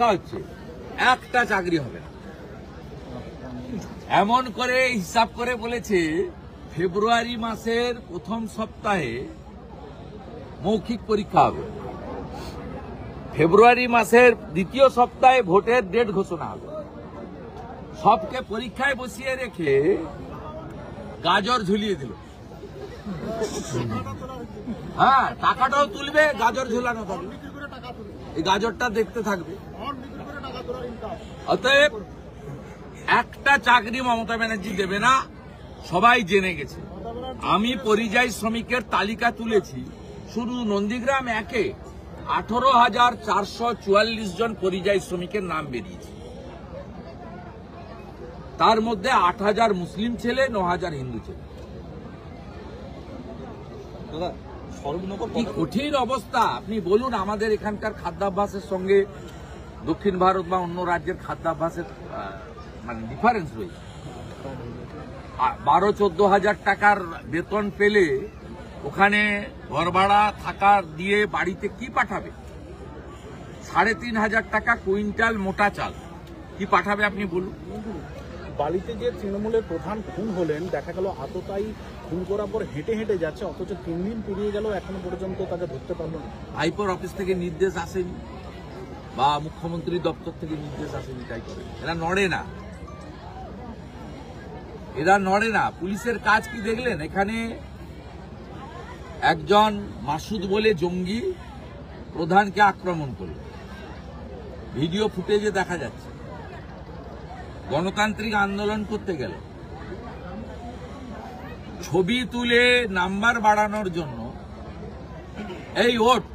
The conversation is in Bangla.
পরীক্ষা হচ্ছে, একটা চাকরি হবে না। এমন করে হিসাব করে বলেছে ফেব্রুয়ারি মাসের প্রথম সপ্তাহে মৌখিক পরীক্ষা হবে, ফেব্রুয়ারি মাসের দ্বিতীয় সপ্তাহে ভোটের ডেট ঘোষণা হবে। সবকে পরীক্ষায় বসিয়ে রেখে গাজর ঝুলিয়ে দিল। হ্যাঁ, টাকাটাও তুলবে, গাজর ঝুলানো থাকবে, এই গাজরটা দেখতে থাকবে। অতএব একটা চাকরি মমতা ব্যানার্জি দেবে না, সবাই জেনে গেছে। আমি পরিযায়ী শ্রমিকের তালিকা তুলেছি, শুধু নন্দীগ্রাম একে 18,444 জন পরিযায়ী শ্রমিকের নাম বেরিয়েছে। তার মধ্যে 8,000 মুসলিম ছেলে, 9,000 হিন্দু ছেলে। কি কঠিন অবস্থা আপনি বলুন। আমাদের এখানকার খাদ্যাভ্যাসের সঙ্গে দক্ষিণ ভারত বা অন্য রাজ্যের খাদ্যাভ্যাসের মানে ডিফারেন্স রয়েছে। 12-14 হাজার টাকার বেতন পেলে ওখানে ঘর ভাড়া থাকা দিয়ে বাড়িতে কি পাঠাবে? 3,500 টাকা কুইন্টাল মোটা চাল কি পাঠাবে আপনি বলুন। বালিতে যে তৃণমূলের প্রধান খুন হলেন, দেখা গেল আততায়ী খুন করার পর হেঁটে হেঁটে যাচ্ছে, অথচ 3 দিন পেরিয়ে গেল এখনো পর্যন্ত তাকে ধরতে পারল না। ভাইপোর অফিস থেকে নির্দেশ আসেনি বা মুখ্যমন্ত্রী দপ্তর থেকে নির্দেশ আসেনি, তাই করে এরা নড়ে না, এরা নড়ে না। পুলিশের কাজ কি দেখলেন? এখানে একজন মাসুদ বলে জঙ্গি প্রধানকে আক্রমণ করল, ভিডিও ফুটেজে দেখা যাচ্ছে। গণতান্ত্রিক আন্দোলন করতে গেল, ছবি তুলে নাম্বার বাড়ানোর জন্য এই ওট